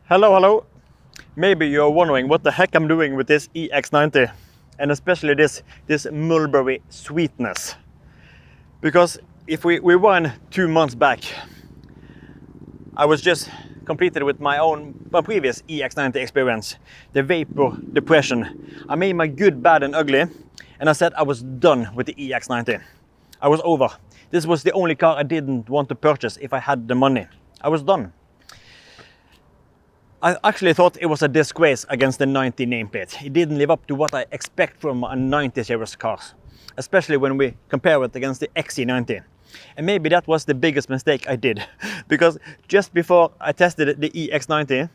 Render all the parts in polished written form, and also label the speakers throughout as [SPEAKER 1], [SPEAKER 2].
[SPEAKER 1] Hello. Maybe you're wondering what the heck I'm doing with this EX90 and especially this mulberry sweetness. Because if we won 2 months back, I was just completed with my previous EX90 experience, the vapor depression. I made my good, bad and ugly, and I said I was done with the EX90. I was over. This was the only car I didn't want to purchase if I had the money. I was done. I actually thought it was a disgrace against the 90 nameplate. It didn't live up to what I expect from a 90 series cars, especially when we compare it against the XC90. And maybe that was the biggest mistake I did, because just before I tested the EX90,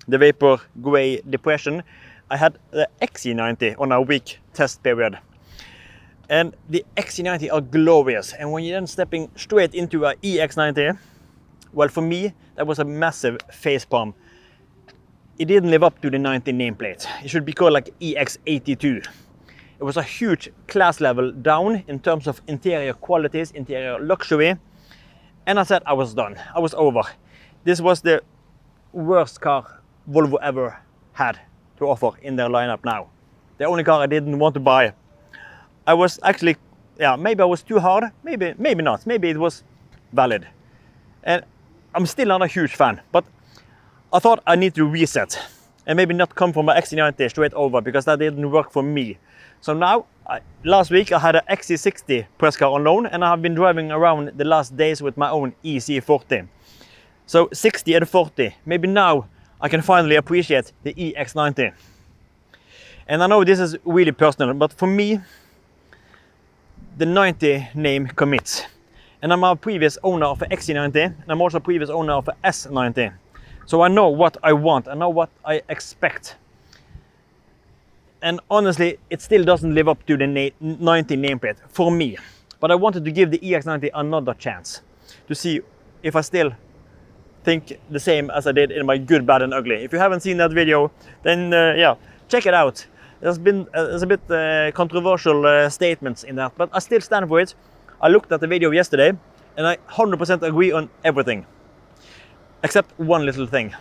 [SPEAKER 1] the vapor gray depression, I had the XC90 on a week test period. And the XC90 are glorious, and when you're then stepping straight into a EX90, well, for me, that was a massive facepalm. It didn't live up to the 90 nameplate. It should be called like EX82. It was a huge class level down in terms of interior qualities, interior luxury. And I said I was done. I was over. This was the worst car Volvo ever had to offer in their lineup now. The only car I didn't want to buy. I was actually, maybe I was too hard. Maybe not. Maybe it was valid. And I'm still not a huge fan, but I thought I need to reset and maybe not come from my XC90 straight over, because that didn't work for me. So now, last week I had an XC60 press car on loan, and I have been driving around the last days with my own EC40. So 60 and 40, maybe now I can finally appreciate the EX90. And I know this is really personal, but for me, the 90 name commits. And I'm a previous owner of an XC90, and I'm also a previous owner of an S90. So I know what I want, I know what I expect. And honestly, it still doesn't live up to the 90 nameplate for me. But I wanted to give the EX90 another chance to see if I still think the same as I did in my good, bad and ugly. If you haven't seen that video, then check it out. There's a bit controversial statements in that, but I still stand for it. I looked at the video yesterday and I 100% agree on everything. Except one little thing,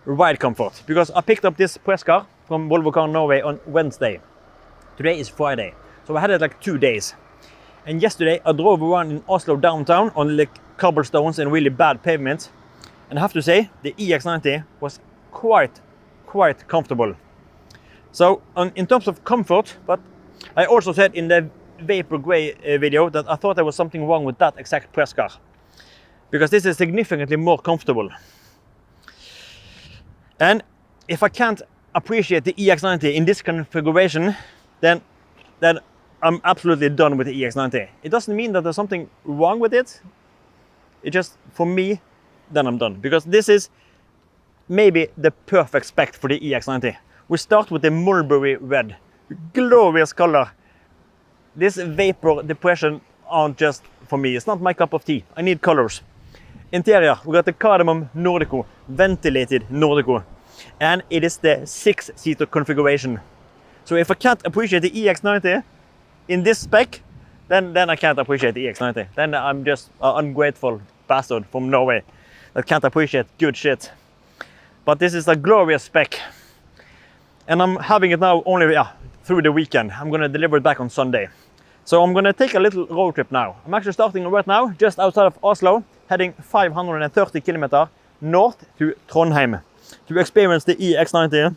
[SPEAKER 1] ride comfort. Because I picked up this press car from Volvo Car Norway on Wednesday. Today is Friday, so I had it like 2 days. And yesterday I drove around in Oslo downtown on like cobblestones and really bad pavement. And I have to say, the EX90 was quite comfortable. So in terms of comfort, but I also said in the Vapor Grey video that I thought there was something wrong with that exact press car, because this is significantly more comfortable. And if I can't appreciate the EX90 in this configuration, then I'm absolutely done with the EX90. It doesn't mean that there's something wrong with it. It just, for me, then I'm done. Because this is maybe the perfect spec for the EX90. We start with the Mulberry Red. Glorious color. This vapor depression aren't just for me. It's not my cup of tea. I need colors. Interior, we got the Cardamom Nordico, ventilated Nordico. And it is the 6-seater configuration. So if I can't appreciate the EX90 in this spec, then I can't appreciate the EX90. Then I'm just an ungrateful bastard from Norway that can't appreciate good shit. But this is a glorious spec. And I'm having it now only through the weekend. I'm gonna deliver it back on Sunday. So I'm gonna take a little road trip now. I'm actually starting right now, just outside of Oslo, heading 530 kilometers north to Trondheim to experience the EX90,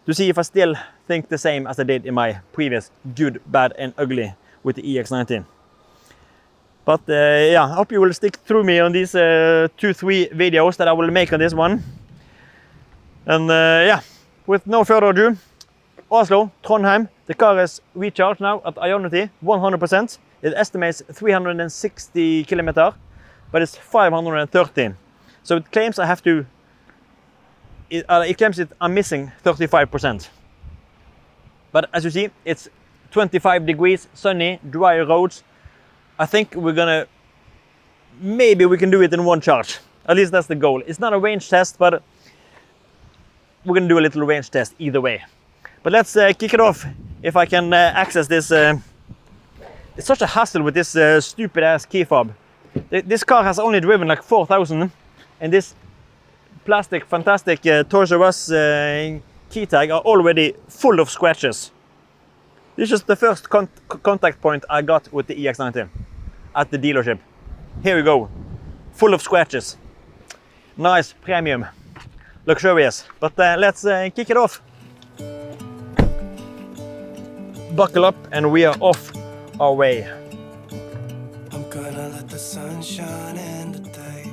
[SPEAKER 1] to see if I still think the same as I did in my previous good, bad and ugly with the EX90. But I hope you will stick through me on these 2-3 videos that I will make on this one. And with no further ado, Oslo, Trondheim. The car is recharged now at Ionity 100%. It estimates 360 kilometers, but it's 513. So it claims it claims I'm missing 35%. But as you see, it's 25 degrees, sunny, dry roads. I think maybe we can do it in one charge. At least that's the goal. It's not a range test, but we're gonna do a little range test either way. But let's kick it off. If I can access this, it's such a hassle with this stupid ass key fob. This car has only driven like 4,000, and this plastic, fantastic Toys R Us key tag are already full of scratches. This is the first contact point I got with the EX90 at the dealership. Here we go, full of scratches. Nice, premium, luxurious. But let's kick it off. Buckle up and we are off our way.
[SPEAKER 2] I'm gonna let the sun shine in today.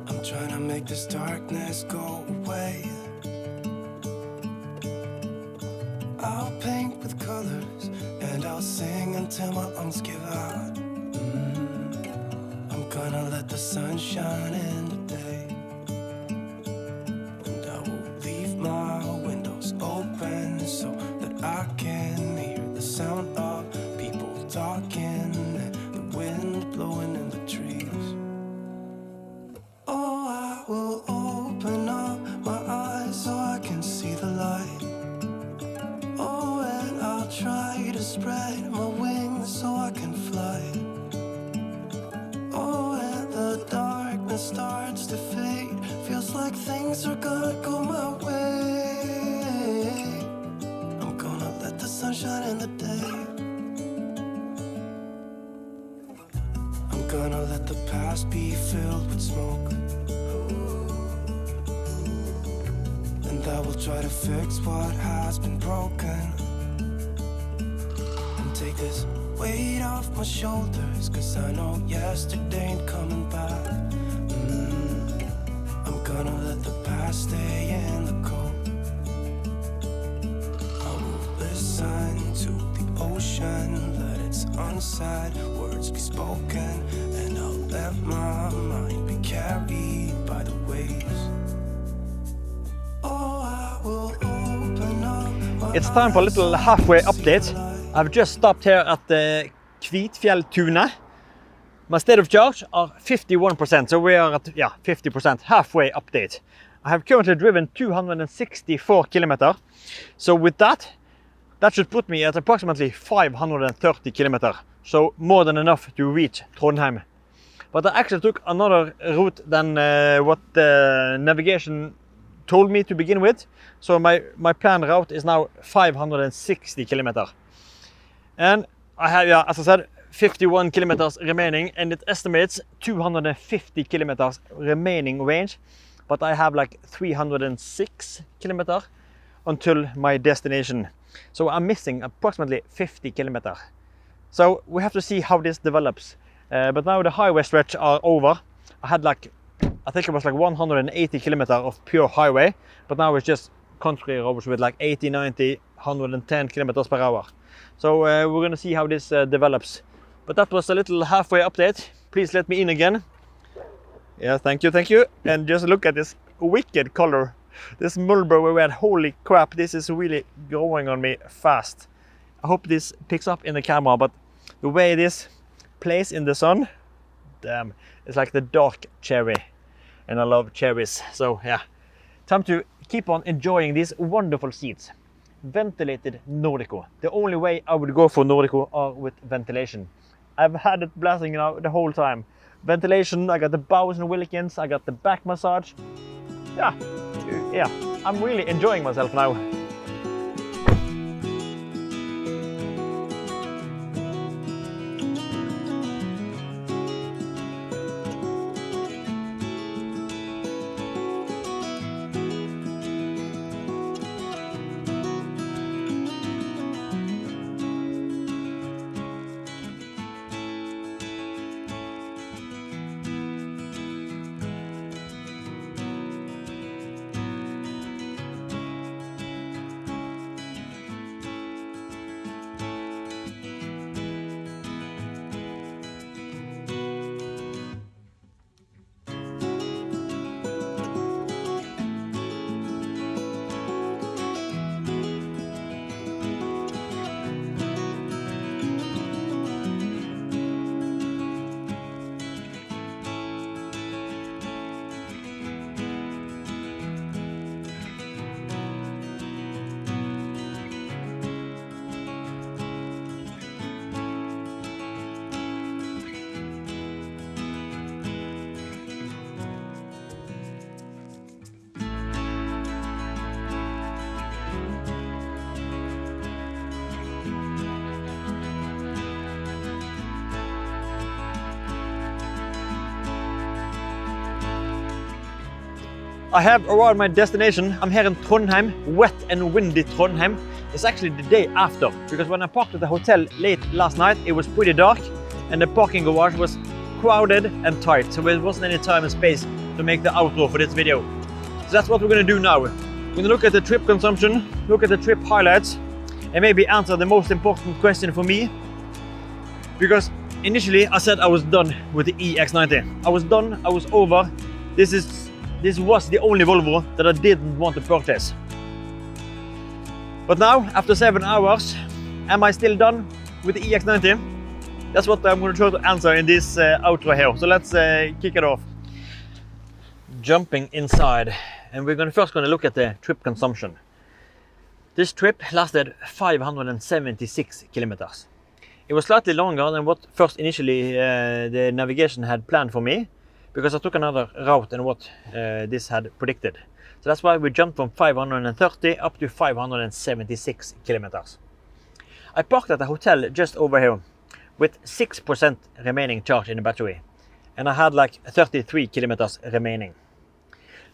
[SPEAKER 2] I'm trying to make this darkness go away. I'll paint with colors and I'll sing until my lungs give out. I'm gonna let the sun shine in today. And I will leave my windows open so that I can hear the sound of people talking and the wind blowing in the trees. Oh, I will open up my eyes so I can see the light. Oh, and I'll try to spread my wings so I can fly. Oh, and the darkness starts to fade. Feels like things are gonna go my way. I'm gonna let the sun shine in the day. I'm gonna let the past be filled with smoke. And I will try to fix what has been broken. And take this weight off my shoulders, 'cause I know yesterday ain't coming back. I'm gonna let the past stay in the cold. I will listen to the ocean, let its unsaid words be spoken. And I'll let my mind be carried by the waves. Oh, I will open up my
[SPEAKER 1] It's time for a little halfway update. I've just stopped here at the Kvitfjelltunet. My state of charge are 51%, so we are at 50%, halfway update. I have currently driven 264 kilometers, so with that should put me at approximately 530 kilometers, so more than enough to reach Trondheim. But I actually took another route than what the navigation told me to begin with, so my planned route is now 560 kilometers. And I have, as I said, 51 kilometers remaining, and it estimates 250 kilometers remaining range, but I have like 306 kilometers until my destination. So I'm missing approximately 50 kilometers. So we have to see how this develops. But now the highway stretch are over. I had like, I think it was like 180 kilometers of pure highway, but now it's just country roads with like 80, 90, 110 kilometers per hour. So we're gonna see how this develops. But that was a little halfway update. Please let me in again. Yeah, thank you. And just look at this wicked color. This Mulberry Red, holy crap, this is really growing on me fast. I hope this picks up in the camera, but the way this plays in the sun, damn, it's like the dark cherry. And I love cherries, so yeah. Time to keep on enjoying these wonderful seats. Ventilated Nordico. The only way I would go for Nordico are with ventilation. I've had it blasting now the whole time. Ventilation, I got the bows and Wilkins, I got the back massage. Yeah, I'm really enjoying myself now. I have arrived my destination. I'm here in Trondheim, wet and windy Trondheim. It's actually the day after, because when I parked at the hotel late last night, it was pretty dark and the parking garage was crowded and tight, so there wasn't any time and space to make the outro for this video. So that's what we're gonna do now. We're gonna look at the trip consumption, look at the trip highlights, and maybe answer the most important question for me. Because initially I said I was done with the EX90. I was done, I was over. This was the only Volvo that I didn't want to purchase. But now, after 7 hours, am I still done with the EX90? That's what I'm going to try to answer in this outro here. So let's kick it off. Jumping inside, and we're first going to look at the trip consumption. This trip lasted 576 kilometers. It was slightly longer than what first initially the navigation had planned for me, because I took another route than what this had predicted. So that's why we jumped from 530 up to 576 kilometers. I parked at a hotel just over here with 6% remaining charge in the battery, and I had like 33 kilometers remaining.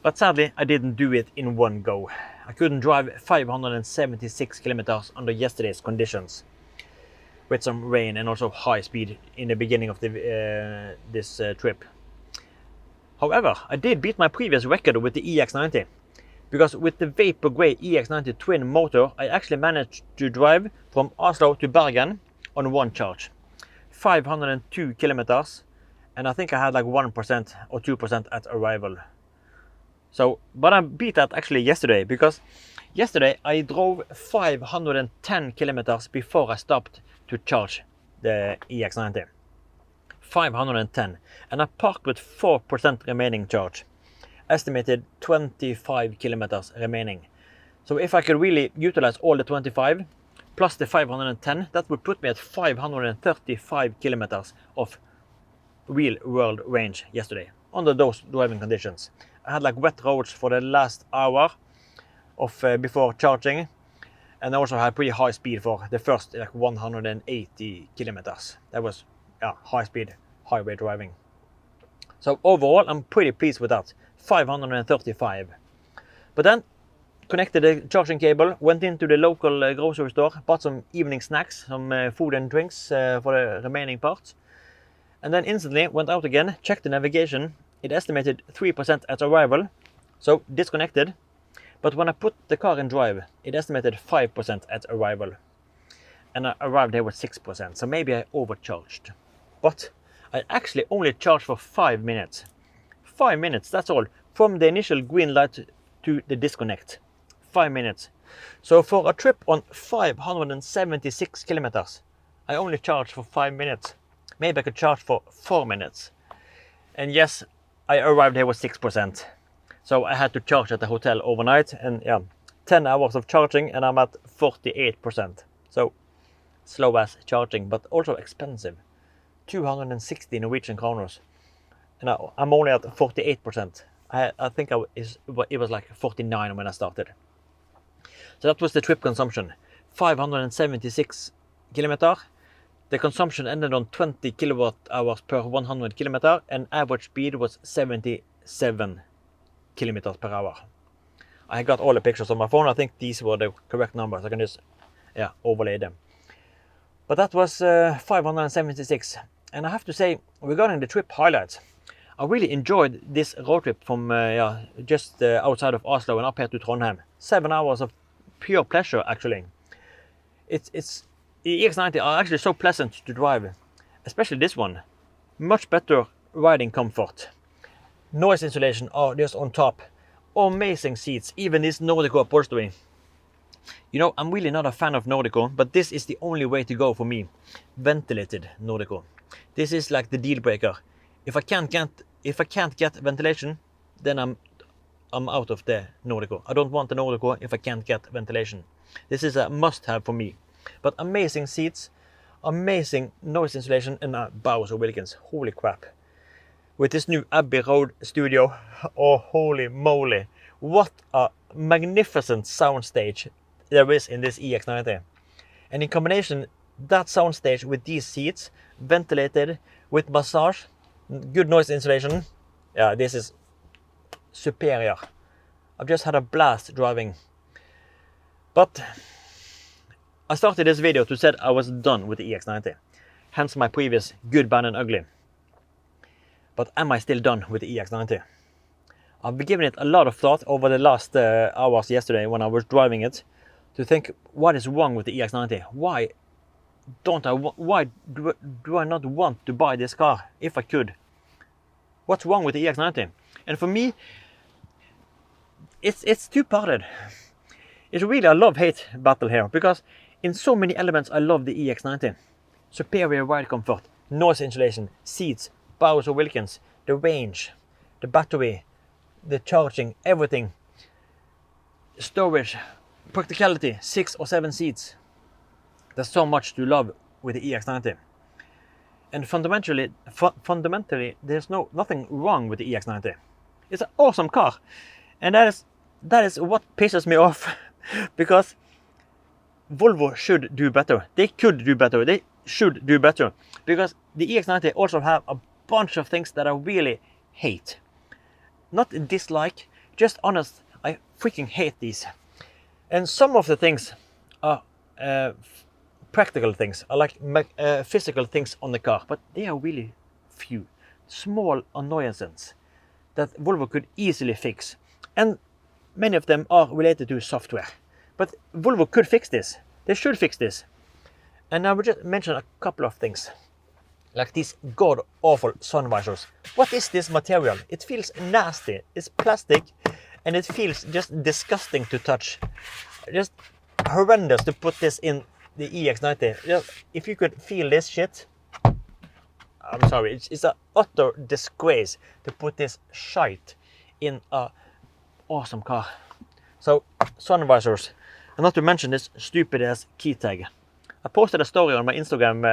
[SPEAKER 1] But sadly, I didn't do it in one go. I couldn't drive 576 kilometers under yesterday's conditions, with some rain and also high speed in the beginning of this trip. However, I did beat my previous record with the EX90, because with the Vapor Grey EX90 twin motor, I actually managed to drive from Oslo to Bergen on one charge. 502 kilometers, and I think I had like 1% or 2% at arrival. So, but I beat that actually yesterday, because yesterday I drove 510 kilometers before I stopped to charge the EX90. 510, and I parked with 4% remaining charge. Estimated 25 kilometers remaining. So if I could really utilize all the 25 plus the 510, that would put me at 535 kilometers of real world range yesterday under those driving conditions. I had like wet roads for the last hour of before charging, and I also had pretty high speed for the first like 180 kilometers. That was high speed highway driving. So overall, I'm pretty pleased with that. 535. But then connected the charging cable, went into the local grocery store, bought some evening snacks, some food and drinks for the remaining parts, and then instantly went out again, checked the navigation. It estimated 3% at arrival, so disconnected. But when I put the car in drive, it estimated 5% at arrival, and I arrived here with 6%, so maybe I overcharged. But I actually only charged for 5 minutes. 5 minutes, that's all, from the initial green light to the disconnect. 5 minutes. So for a trip on 576 kilometers, I only charged for 5 minutes. Maybe I could charge for 4 minutes. And yes, I arrived here with 6%. So I had to charge at the hotel overnight, and 10 hours of charging and I'm at 48%. So slow as charging, but also expensive. 260 Norwegian kroners. And I'm only at 48%. I think it was like 49 when I started. So that was the trip consumption. 576 kilometer. The consumption ended on 20 kilowatt hours per 100 kilometer, and average speed was 77 kilometers per hour. I got all the pictures on my phone. I think these were the correct numbers. I can just overlay them. But that was 576. And I have to say, regarding the trip highlights, I really enjoyed this road trip from just outside of Oslo and up here to Trondheim. 7 hours of pure pleasure, actually. The EX90 are actually so pleasant to drive, especially this one. Much better riding comfort. Noise insulation are just on top. Amazing seats, even this Nordico upholstery. You know, I'm really not a fan of Nordico, but this is the only way to go for me. Ventilated Nordico. This is like the deal breaker. If I can't get ventilation, then I'm out of the Nordico. I don't want the Nordico if I can't get ventilation. This is a must-have for me. But amazing seats, amazing noise insulation, and Bowers or Wilkins. Holy crap! With this new Abbey Road studio, oh holy moly! What a magnificent soundstage there is in this EX90. And in combination, that soundstage with these seats, ventilated, with massage, good noise insulation, this is superior. I've just had a blast driving. But I started this video to say I was done with the EX90. Hence my previous good, bad and ugly. But am I still done with the EX90? I've been giving it a lot of thought over the last hours yesterday when I was driving it to think what is wrong with the EX90. Why do I not want to buy this car if I could? What's wrong with the EX90? And for me, it's two-parted. It's really a love-hate battle here, because in so many elements I love the EX90. Superior ride comfort, noise insulation, seats, Bowers or Wilkins, the range, the battery, the charging, everything. Storage, practicality, 6 or 7 seats. There's so much to love with the EX90. And fundamentally, there's nothing wrong with the EX90. It's an awesome car. And that is what pisses me off. Because Volvo should do better. They could do better. They should do better. Because the EX90 also have a bunch of things that I really hate. Not dislike, just honest. I freaking hate these. And some of the things are practical things. I like physical things on the car, but they are really few. Small annoyances that Volvo could easily fix. And many of them are related to software. But Volvo could fix this. They should fix this. And I will just mention a couple of things. Like these god-awful sun visors. What is this material? It feels nasty. It's plastic and it feels just disgusting to touch. Just horrendous to put this in the EX90. Just, if you could feel this shit, I'm sorry, it's an utter disgrace to put this shite in a awesome car. So, sun visors. And not to mention this stupid ass key tag. I posted a story on my Instagram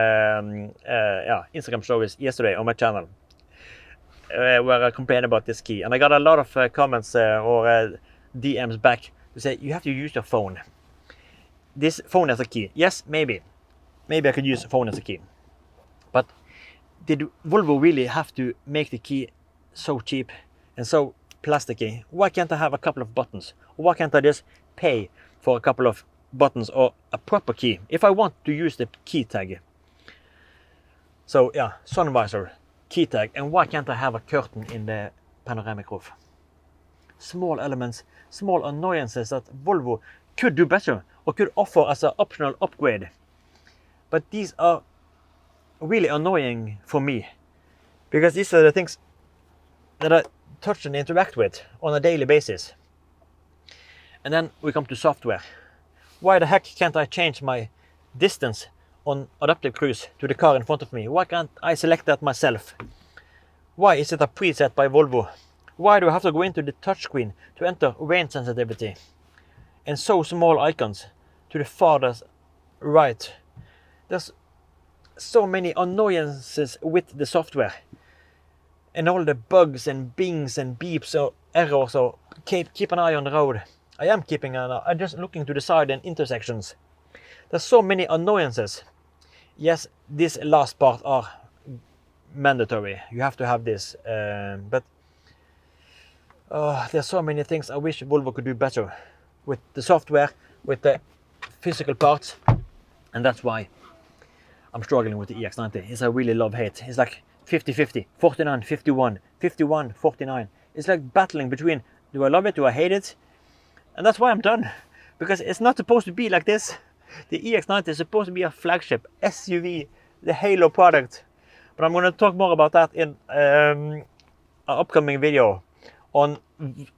[SPEAKER 1] stories yesterday on my channel where I complained about this key, and I got a lot of comments or DMs back to say you have to use your phone. This phone as a key. Yes, maybe I could use a phone as a key. But did Volvo really have to make the key so cheap and so plasticky? Why can't I have a couple of buttons? Why can't I just pay for a couple of buttons or a proper key if I want to use the key tag? So yeah, sun visor, key tag, and why can't I have a curtain in the panoramic roof? Small elements, small annoyances that Volvo could do better or could offer as an optional upgrade. But these are really annoying for me, because these are the things that I touch and interact with on a daily basis. And then we come to software. Why the heck can't I change my distance on adaptive cruise to the car in front of me? Why can't I select that myself? Why is it a preset by Volvo? Why do I have to go into the touchscreen to enter range sensitivity? And so small icons to the farthest right. There's so many annoyances with the software. And all the bugs and bings and beeps or errors or keep an eye on the road. I am keeping an eye. I'm just looking to the side and intersections. There's so many annoyances. Yes, this last part are mandatory. You have to have this. But there's so many things I wish Volvo could do better with the software, with the physical parts. And that's why I'm struggling with the EX90. It's a really love-hate. It's like 50-50, 49-51, 51-49. It's like battling between, do I love it, do I hate it? And that's why I'm done. Because it's not supposed to be like this. The EX90 is supposed to be a flagship, SUV, the Halo product. But I'm going to talk more about that in an upcoming video on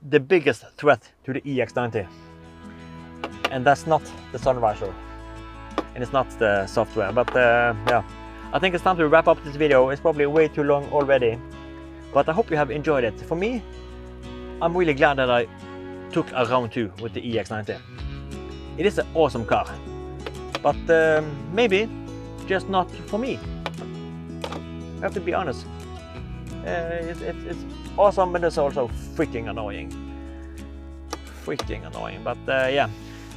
[SPEAKER 1] the biggest threat to the EX90. And that's not the sun visor. And it's not the software. But yeah, I think it's time to wrap up this video. It's probably way too long already. But I hope you have enjoyed it. For me, I'm really glad that I took a round 2 with the EX90. It is an awesome car, but maybe just not for me. I have to be honest. It's awesome, but it's also freaking annoying. But yeah,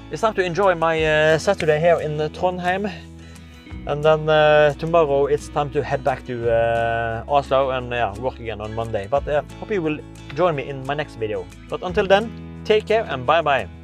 [SPEAKER 1] it's time to enjoy my Saturday here in Trondheim. And then tomorrow it's time to head back to Oslo and work again on Monday. But hope you will join me in my next video. But until then, Take care and bye bye.